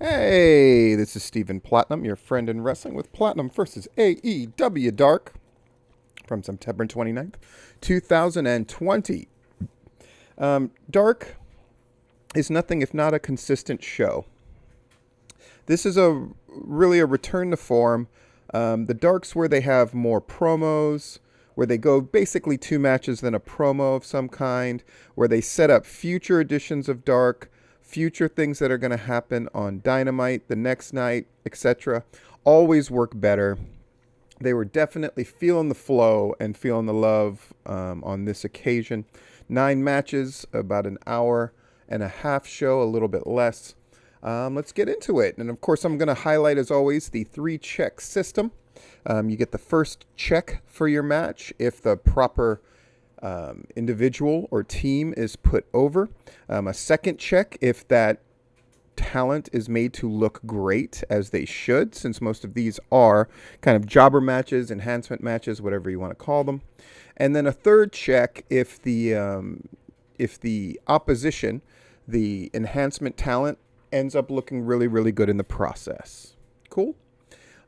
Hey, this is Stephen Platinum, your friend in wrestling with Platinum versus AEW Dark from September 29th, 2020. Dark is nothing if not a consistent show. This is really a return to form. The Darks where they have more promos, where they go basically two matches then a promo of some kind, where they set up future editions of Dark, future things that are going to happen on Dynamite the next night, etc. Always work better. They were definitely feeling the flow and feeling the love on this occasion. 9 matches, about an hour and a half show, a little bit less. Let's get into it. And of course, I'm going to highlight, as always, the 3-check system. You get the first check for your match if the proper individual or team is put over. A second check if that talent is made to look great, as they should, since most of these are kind of jobber matches, enhancement matches, whatever you want to call them. And then a third check if the opposition, the enhancement talent, ends up looking really, really good in the process. Cool.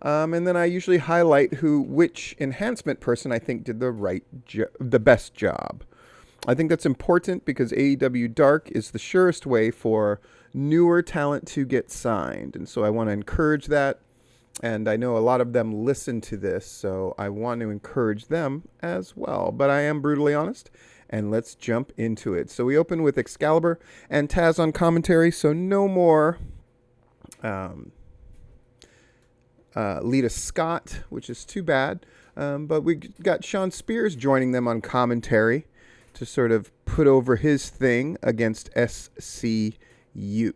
And then I usually highlight which enhancement person I think did the best job. I think that's important because AEW Dark is the surest way for newer talent to get signed. And so I want to encourage that. And I know a lot of them listen to this, so I want to encourage them as well. But I am brutally honest, and let's jump into it. So we open with Excalibur and Taz on commentary, so no more Lita Scott, which is too bad. But we got Sean Spears joining them on commentary to sort of put over his thing against SCU. We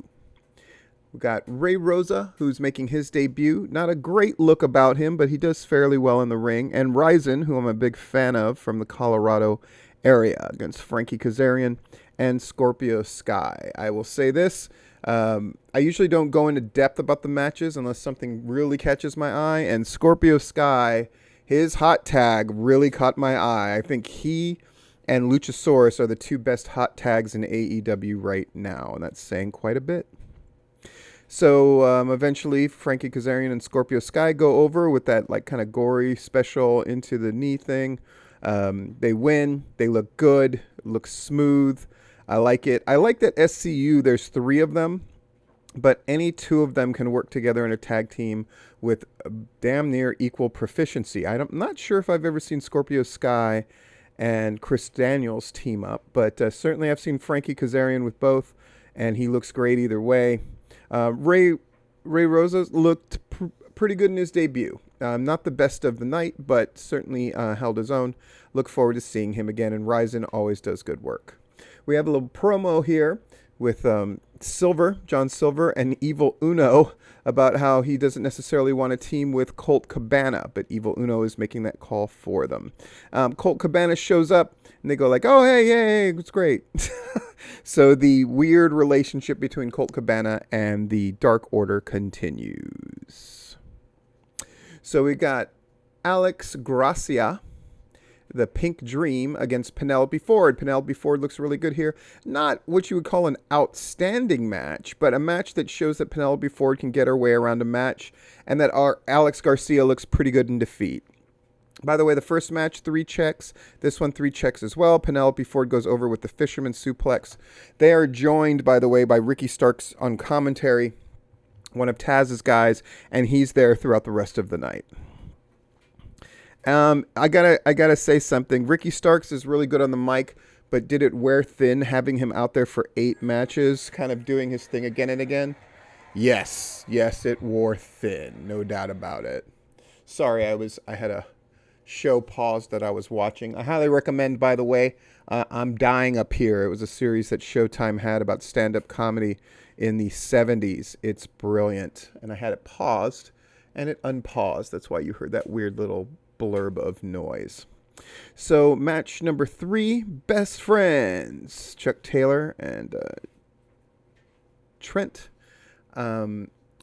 got Ray Rosa, who's making his debut. Not a great look about him, but he does fairly well in the ring. And Ryzen, who I'm a big fan of from the Colorado area, against Frankie Kazarian and Scorpio Sky. I will say this. I usually don't go into depth about the matches unless something really catches my eye. And Scorpio Sky, his hot tag really caught my eye. I think he and Luchasaurus are the two best hot tags in AEW right now. And that's saying quite a bit. So eventually Frankie Kazarian and Scorpio Sky go over with that like kind of gory special into the knee thing. They win. They look good. Look smooth. I like it. I like that SCU, there's 3 of them, but any 2 of them can work together in a tag team with damn near equal proficiency. I'm not sure if I've ever seen Scorpio Sky and Chris Daniels team up, but certainly I've seen Frankie Kazarian with both, and he looks great either way. Ray Rosa looked pretty good in his debut. Not the best of the night, but certainly held his own. Look forward to seeing him again, and Ryzen always does good work. We have a little promo here with John Silver, and Evil Uno about how he doesn't necessarily want to team with Colt Cabana, but Evil Uno is making that call for them. Colt Cabana shows up, and they go like, oh, hey, it's great. So the weird relationship between Colt Cabana and the Dark Order continues. So we got Alex Gracia, the Pink Dream, against Penelope Ford. Penelope Ford looks really good here. Not what you would call an outstanding match, but a match that shows that Penelope Ford can get her way around a match, and that our Alex Garcia looks pretty good in defeat. By the way, the first match, 3 checks. This one, 3 checks as well. Penelope Ford goes over with the Fisherman Suplex. They are joined, by the way, by Ricky Starks on commentary, one of Taz's guys, and he's there throughout the rest of the night. I gotta say something. Ricky Starks is really good on the mic, but did it wear thin having him out there for 8 matches, kind of doing his thing again and again? Yes, it wore thin, no doubt about it. Sorry, I had a show paused that I was watching. I highly recommend, by the way, I'm Dying Up Here. It was a series that Showtime had about stand-up comedy in the 70s. It's brilliant. And I had it paused, and it unpaused. That's why you heard that weird little blurb of noise. So match number 3, best friends, Chuck Taylor and Trent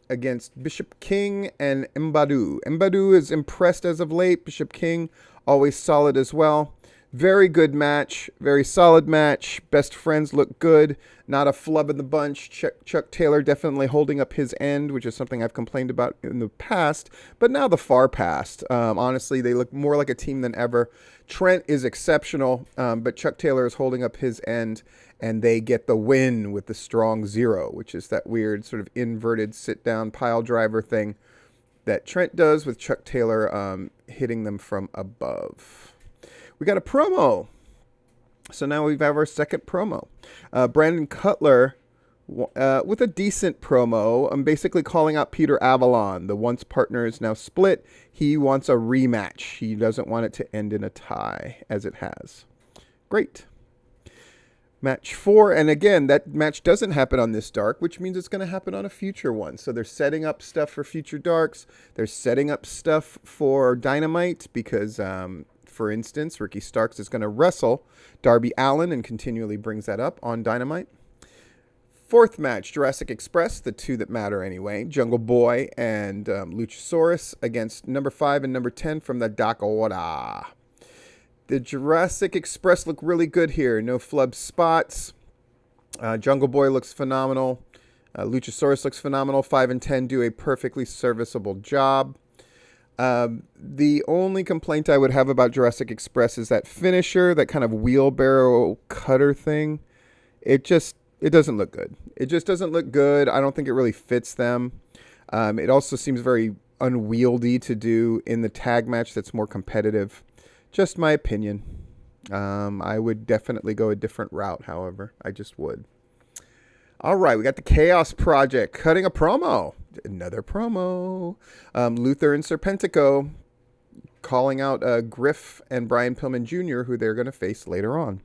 against Bishop King and Mbadu. Mbadu is impressed as of late. Bishop King always solid as well. Very good match. Very solid match. Best friends look good. Not a flub in the bunch. Chuck Taylor definitely holding up his end, which is something I've complained about in the past, but now the far past. Honestly, they look more like a team than ever. Trent is exceptional, but Chuck Taylor is holding up his end, and they get the win with the strong zero, which is that weird sort of inverted sit-down pile driver thing that Trent does with Chuck Taylor hitting them from above. We got a promo. So now we have our second promo. Brandon Cutler with a decent promo. I'm basically calling out Peter Avalon. The once partner is now split. He wants a rematch. He doesn't want it to end in a tie, as it has. Great. Match 4, and again, that match doesn't happen on this Dark, which means it's going to happen on a future one. So they're setting up stuff for future Darks. They're setting up stuff for Dynamite because, for instance, Ricky Starks is going to wrestle Darby Allin and continually brings that up on Dynamite. Fourth match, Jurassic Express, the two that matter anyway. Jungle Boy and Luchasaurus against number 5 and number 10 from the Dakota. The Jurassic Express look really good here. No flub spots. Jungle Boy looks phenomenal. Luchasaurus looks phenomenal. 5 and 10 do a perfectly serviceable job. The only complaint I would have about Jurassic Express is that finisher, that kind of wheelbarrow cutter thing. It doesn't look good. It just doesn't look good. I don't think it really fits them. It also seems very unwieldy to do in the tag match that's more competitive. Just my opinion. I would definitely go a different route, however. I just would. All right, we got the Chaos Project cutting a promo. Another promo. Luther and Serpentico calling out Griff and Brian Pillman Jr., who they're going to face later on,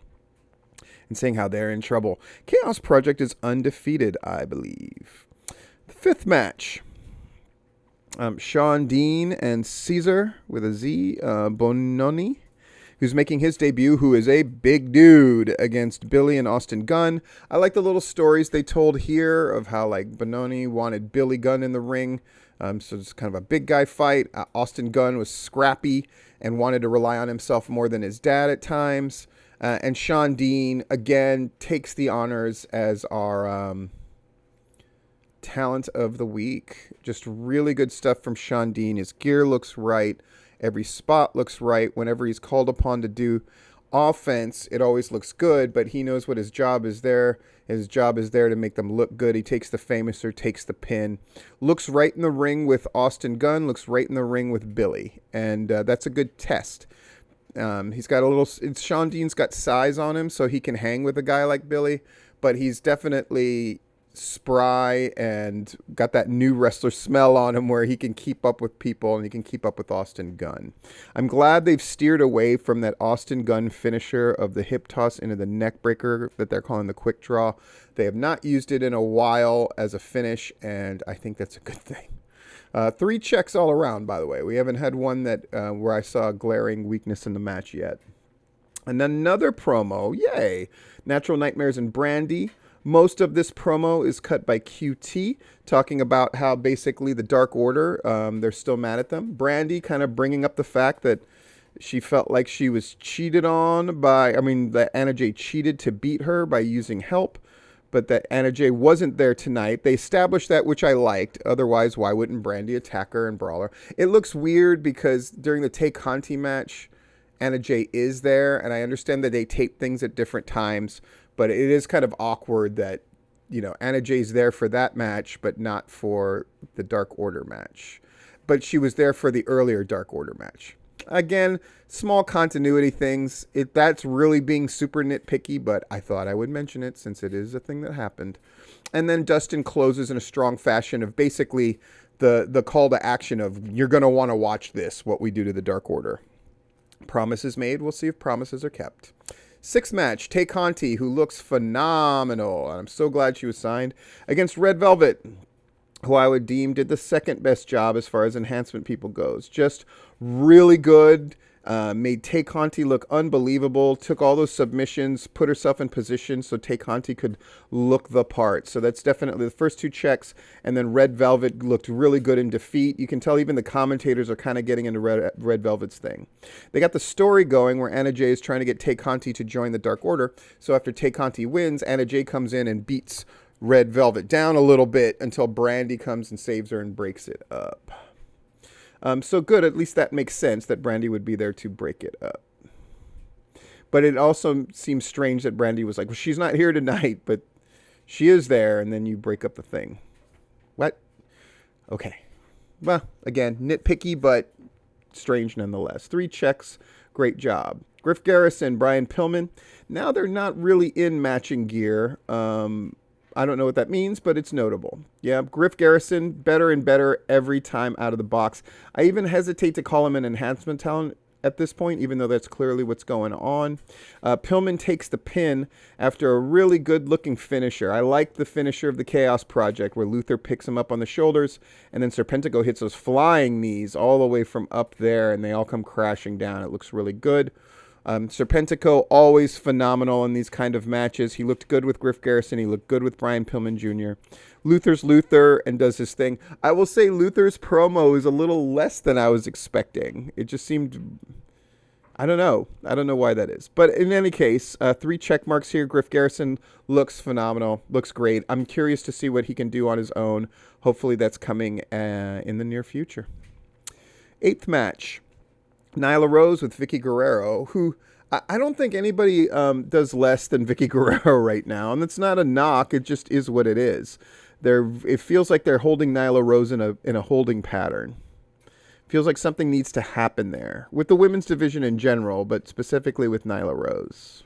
and saying how they're in trouble. Chaos Project is undefeated, I believe. The fifth match. Shawn Dean and Caesar with a Z, Bononi, who's making his debut, who is a big dude, against Billy and Austin Gunn. I like the little stories they told here of how like Bononi wanted Billy Gunn in the ring. So it's kind of a big guy fight. Austin Gunn was scrappy and wanted to rely on himself more than his dad at times. And Shawn Dean, again, takes the honors as our talent of the week. Just really good stuff from Shawn Dean. His gear looks right. Every spot looks right. Whenever he's called upon to do offense, it always looks good, but he knows what his job is there. His job is there to make them look good. He takes the famouser, takes the pin. Looks right in the ring with Austin Gunn. Looks right in the ring with Billy. And that's a good test. He's got a little... Shawn Dean's got size on him, so he can hang with a guy like Billy, but he's definitely spry and got that new wrestler smell on him where he can keep up with people and he can keep up with Austin Gunn. I'm glad they've steered away from that Austin Gunn finisher of the hip toss into the neck breaker that they're calling the quick draw. They have not used it in a while as a finish, and I think that's a good thing. 3 checks all around, by the way. We haven't had one that where I saw a glaring weakness in the match yet. And another promo, yay! Natural Nightmares and Brandy. Most of this promo is cut by QT, talking about how basically the Dark Order, they're still mad at them. Brandy kind of bringing up the fact that she felt like she was cheated on that Anna Jay cheated to beat her by using help, but that Anna Jay wasn't there tonight. They established that, which I liked. Otherwise, why wouldn't Brandy attack her and brawl her? It looks weird because during the Tay Conti match, Anna Jay is there, and I understand that they tape things at different times, but it is kind of awkward that, Anna Jay's there for that match, but not for the Dark Order match. But she was there for the earlier Dark Order match. Again, small continuity things. That's really being super nitpicky, but I thought I would mention it since it is a thing that happened. And then Dustin closes in a strong fashion of basically the call to action of, you're going to want to watch this, what we do to the Dark Order. Promises made. We'll see if promises are kept. 6th match, Tay Conti, who looks phenomenal. I'm so glad she was signed, against Red Velvet, who I would deem did the second best job as far as enhancement people goes. Just really good. Made Tay Conti look unbelievable, took all those submissions, put herself in position so Tay Conti could look the part. So that's definitely the first two checks. And then Red Velvet looked really good in defeat. You can tell even the commentators are kind of getting into Red Velvet's thing. They got the story going where Anna Jay is trying to get Tay Conti to join the Dark Order. So after Tay Conti wins, Anna Jay comes in and beats Red Velvet down a little bit until Brandy comes and saves her and breaks it up. So good, at least that makes sense that Brandy would be there to break it up. But it also seems strange that Brandy was like, well, she's not here tonight, but she is there, and then you break up the thing. What? Okay. Well, again, nitpicky, but strange nonetheless. 3 checks, great job. Griff Garrison, Brian Pillman. Now they're not really in matching gear. I don't know what that means, but it's notable. Yeah, Griff Garrison, better and better every time out of the box. I even hesitate to call him an enhancement talent at this point, even though that's clearly what's going on. Pillman takes the pin after a really good-looking finisher. I like the finisher of the Chaos Project, where Luther picks him up on the shoulders, and then Serpentico hits those flying knees all the way from up there, and they all come crashing down. It looks really good. Serpentico, always phenomenal in these kind of matches. He looked good with Griff Garrison. He looked good with Brian Pillman Jr. Luther's Luther and does his thing. I will say Luther's promo is a little less than I was expecting. It just seemed... I don't know. I don't know why that is. But in any case, 3 check marks here. Griff Garrison looks phenomenal. Looks great. I'm curious to see what he can do on his own. Hopefully that's coming in the near future. 8th match. Nyla Rose with Vicky Guerrero, who I don't think anybody does less than Vicky Guerrero right now. And that's not a knock. It just is what it is. It feels like they're holding Nyla Rose in a holding pattern. Feels like something needs to happen there with the women's division in general, but specifically with Nyla Rose.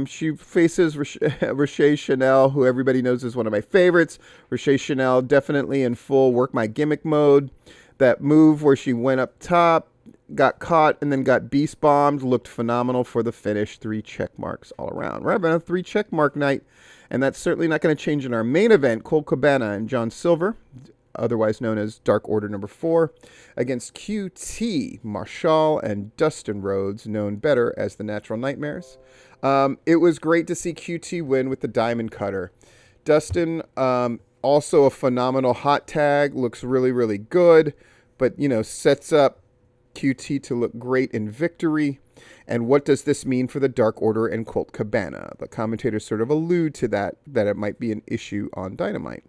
She faces Rochelle Chanel, who everybody knows is one of my favorites. Rochelle Chanel definitely in full work my gimmick mode. That move where she went up top, got caught, and then got beast bombed looked phenomenal for the finish. 3 check marks all around. We're having a 3 check mark night, and that's certainly not going to change in our main event. Colt Cabana and John Silver, otherwise known as Dark Order number 4, against QT, Marshall, and Dustin Rhodes, known better as the Natural Nightmares. It was great to see QT win with the Diamond Cutter. Dustin, also a phenomenal hot tag, looks really, really good, but, sets up QT to look great in victory. And what does this mean for the Dark Order and Colt Cabana? The commentators sort of allude to that it might be an issue on Dynamite.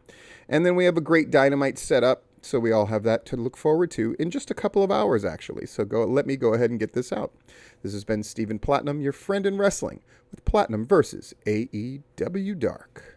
And then we have a great Dynamite setup, so we all have that to look forward to in just a couple of hours, actually. So let me go ahead and get this out. This has been Stephen Platinum, your friend in wrestling, with Platinum versus AEW Dark.